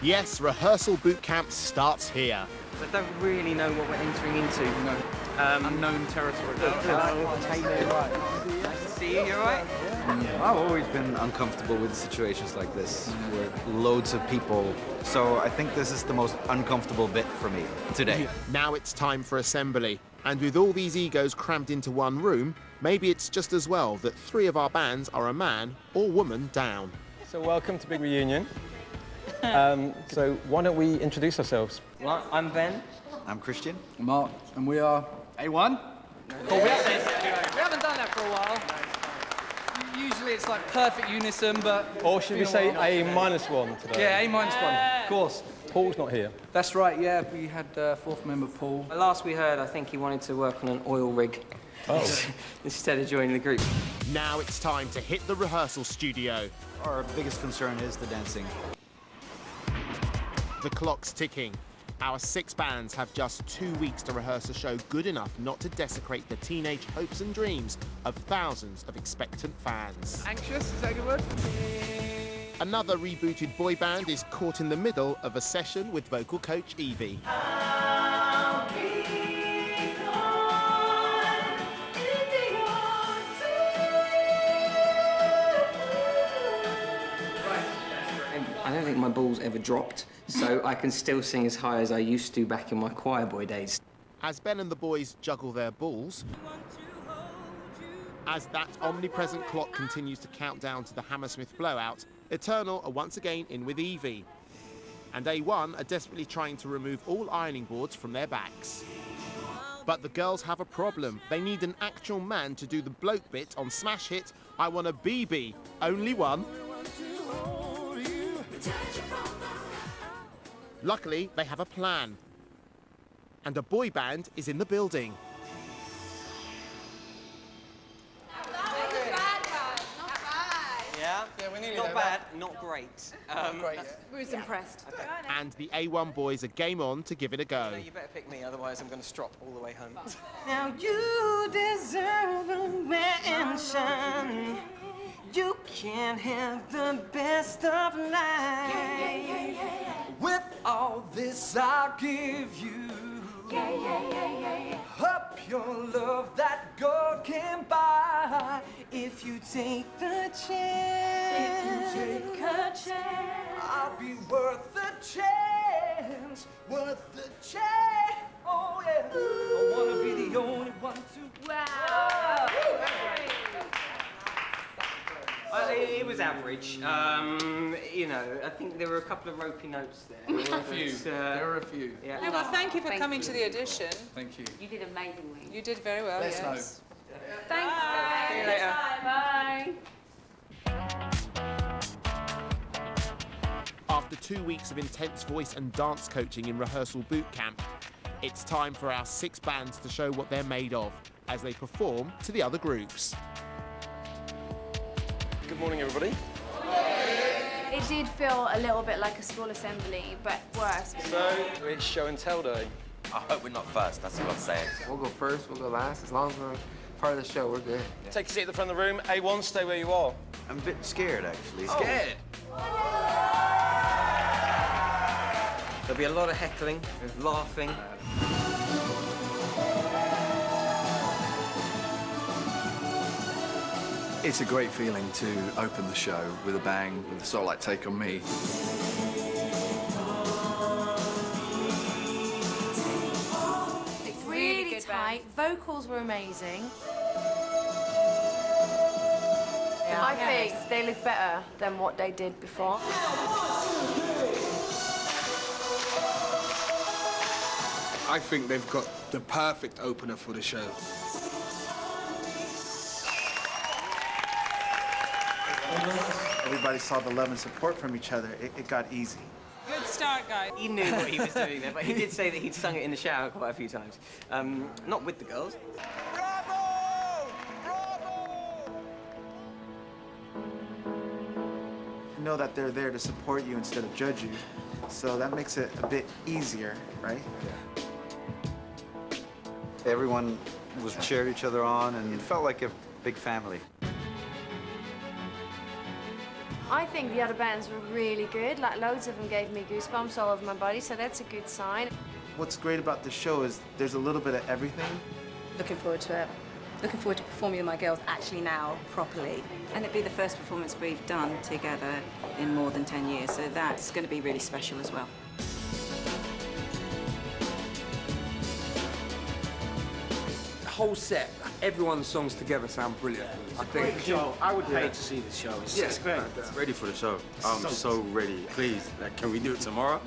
Yes, rehearsal boot camp starts here. I don't really know what we're entering into. No. Unknown territory. Nice to see you, you alright? I've always been uncomfortable with situations like this, with loads of people. So I think this is the most uncomfortable bit for me today. Now it's time for assembly. And with all these egos crammed into one room, maybe it's just as well that 3 of our bands are a man or woman down. So welcome to Big Reunion. So why don't we introduce ourselves? Well, I'm Ben. I'm Christian. Mark, and we are A1. Cool. We haven't done that for a while. Usually it's like perfect unison, but... Or should we say A-1 today? Yeah, A-1, of course. Paul's not here. That's right, yeah, we had fourth member Paul. Last we heard, I think he wanted to work on an oil rig. Oh. Instead of joining the group. Now it's time to hit the rehearsal studio. Our biggest concern is the dancing. The clock's ticking. Our 6 bands have just 2 weeks to rehearse a show good enough not to desecrate the teenage hopes and dreams of thousands of expectant fans. Anxious, is that a good word? Another rebooted boy band is caught in the middle of a session with vocal coach Evie. I don't think my balls ever dropped, so I can still sing as high as I used to back in my choir boy days. As Ben and the boys juggle their balls, as that omnipresent clock continues to count down to the Hammersmith blowout, Eternal are once again in with Evie. And A1 are desperately trying to remove all ironing boards from their backs. But the girls have a problem. They need an actual man to do the bloke bit on smash hit I Want a BB. Only one. Luckily, they have a plan. And a boy band is in the building. Yeah? Yeah, we're nearly Not there, bad, not great. Who's impressed? And the A1 boys are game on to give it a go. No, you better pick me, otherwise I'm going to strop all the way home. Now you deserve a mention. You can have the best of life. With all this I'll give you. Up your love that gold can buy. If you take the chance. I'll be worth the chance. Worth the chance. Oh yeah. I wanna be the only one to. Wow. It was average. You know, I think there were a couple of ropey notes there. A few. There were a few. Yeah. Oh, well, thank you for coming to the audition. Thank you. You did amazingly. You did very well, Let's yes. Thanks. Bye. See you later. Bye. After 2 weeks of intense voice and dance coaching in rehearsal boot camp, it's time for our 6 bands to show what they're made of as they perform to the other groups. Good morning, everybody. It did feel a little bit like a school assembly, but worse. So, it's show and tell day. I hope we're not first, that's what I'm saying. We'll go first, we'll go last. As long as we're part of the show, we're good. Take a seat at the front of the room. A1, stay where you are. I'm a bit scared, actually. Scared? There'll be a lot of heckling, and laughing. It's a great feeling to open the show with a bang, with a sort of like Take On Me. It's Really good tight. Vocals were amazing. I think they look better than what they did before. I think they've got the perfect opener for the show. Everybody saw the love and support from each other. It got easy. Good start, guys. He knew what he was doing there, but he did say that he'd sung it in the shower quite a few times. Not with the girls. Know that they're there to support you instead of judge you. So that makes it a bit easier, right? Everyone was cheered each other on, and it felt like a big family. I think the other bands were really good. Like, loads of them gave me goosebumps all over my body, so that's a good sign. What's great about the show is there's a little bit of everything. Looking forward to it. Looking forward to performing with my girls actually now, properly. And it'd be the first performance we've done together in more than 10 years, so that's going to be really special as well. The whole set, everyone's songs together sound brilliant. I think. I would pay to see the show. It's great. Ready for the show. I'm so ready. Please, like, can we do it tomorrow?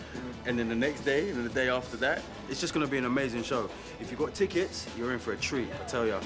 And then the next day, and the day after that, it's just gonna be an amazing show. If you got tickets, you're in for a treat, I tell ya.